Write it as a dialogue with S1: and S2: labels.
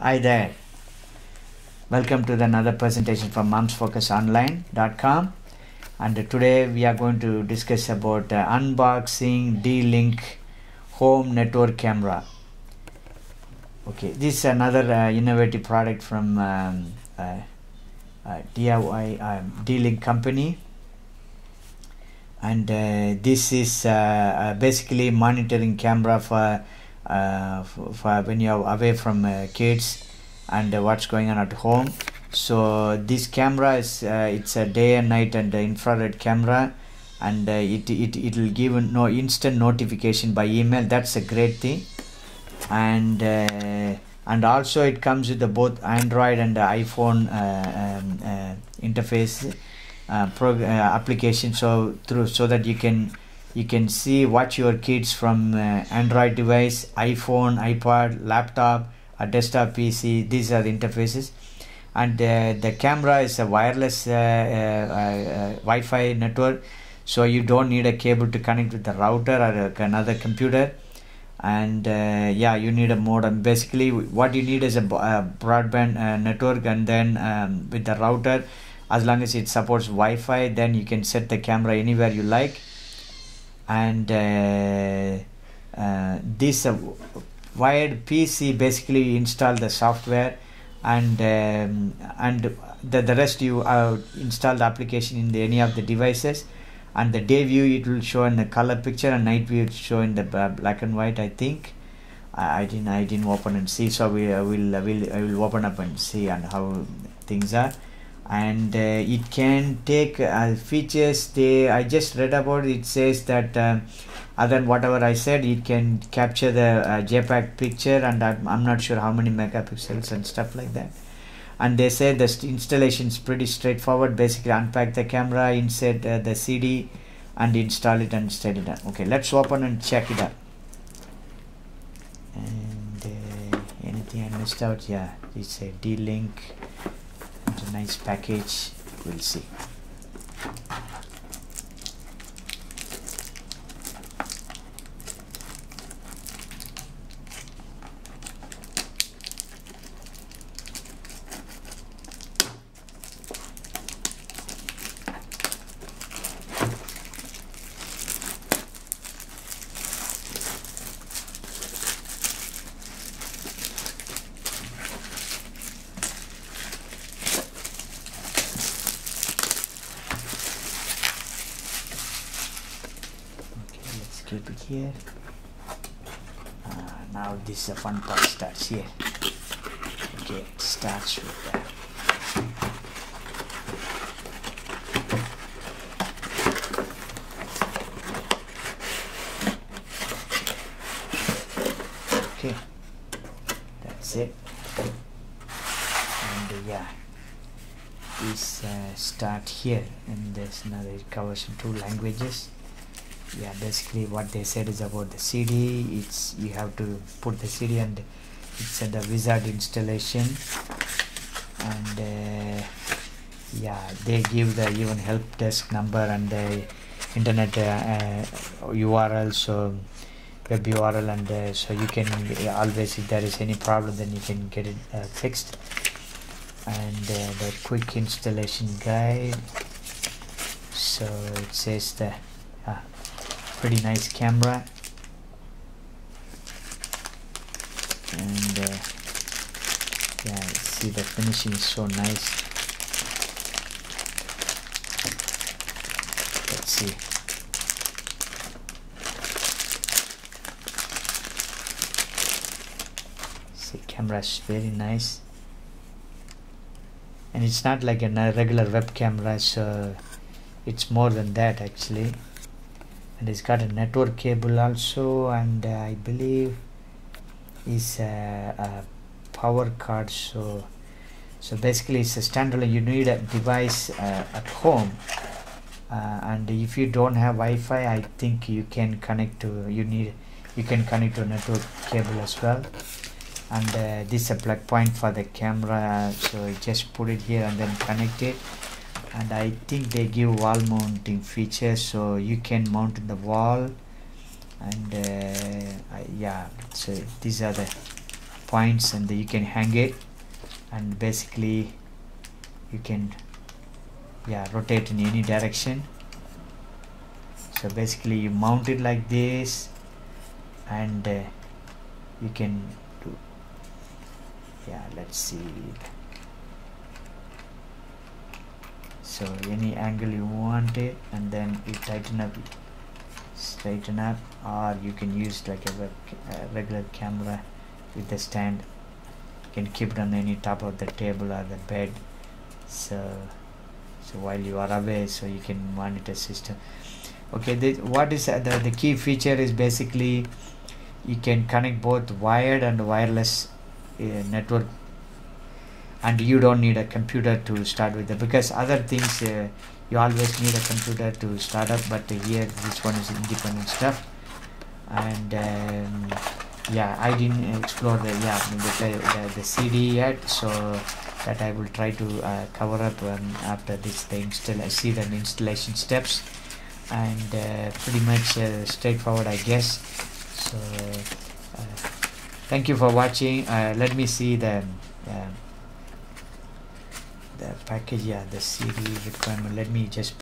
S1: Hi there. Welcome to another presentation from MomsFocusOnline.com, and today we are going to discuss about unboxing D-Link home network camera. Okay, this is another innovative product from DIY D-Link company, and this is basically monitoring camera for when you're away from kids and what's going on at home. So this camera is it's a day and night and infrared camera, and it will give instant notification by email. That's a great thing. And also it comes with both Android and iPhone interface application, so that you can see watch your kids from Android device, iPhone, iPad, laptop, a desktop PC. These are the interfaces, and the camera is a wireless Wi-Fi network, so you don't need a cable to connect with the router or another computer. And yeah, you need a modem. Basically what you need is a broadband network, and then with the router, as long as it supports Wi-Fi, then you can set the camera anywhere you like. And this wired PC basically install the software, and the rest you install the application in any of the devices. And the day view, it will show in the color picture, and night view it show in the black and white. I think I didn't open and see, so I will open up and see and how things are. And it can take features I just read about. It says that other than whatever I said, it can capture the JPEG picture, and I'm not sure how many megapixels and stuff like that. And they say the installation is pretty straightforward. Basically unpack the camera, insert the CD, and install it and set it up. Okay, let's open and check it out. And anything I missed out? Yeah, it's a D-Link. It's a nice package. We'll see. Keep it here. Now this fun part starts here. Okay, it starts with that. Okay, that's it. And yeah, this start here, and there's another. It covers in 2 languages. Yeah, basically what they said is about the CD. It's you have to put the CD, and it's the wizard installation. And yeah, they give the even help desk number and the internet URL, so web URL, and so you can always, if there is any problem, then you can get it fixed. And the quick installation guide. So it says the pretty nice camera, and yeah, see the finishing is so nice. Let's see. See, camera is very nice, and it's not like a regular web camera, so it's more than that actually. And it's got a network cable also, and I believe is a power card. So basically it's a standalone. You need a device at home, and if you don't have Wi-Fi, I think you can connect to you can connect to a network cable as well. And this is a plug point for the camera, so you just put it here and then connect it. And I think they give wall mounting features, so you can mount in the wall. And yeah, so these are the points, and you can hang it, and basically you can rotate in any direction. So basically you mount it like this, and you can do, let's see, so any angle you want it, and then you straighten up, or you can use like a regular camera with the stand. You can keep it on any top of the table or the bed, so while you are away, so you can monitor system. Okay, what is the key feature is basically you can connect both wired and wireless network, and you don't need a computer to start with it, because other things you always need a computer to start up, but here this one is independent stuff. And I didn't explore the CD yet, so that I will try to cover up after this see the installation steps, and pretty much straightforward, I guess. So thank you for watching. Let me see the package, the CD requirement. Let me just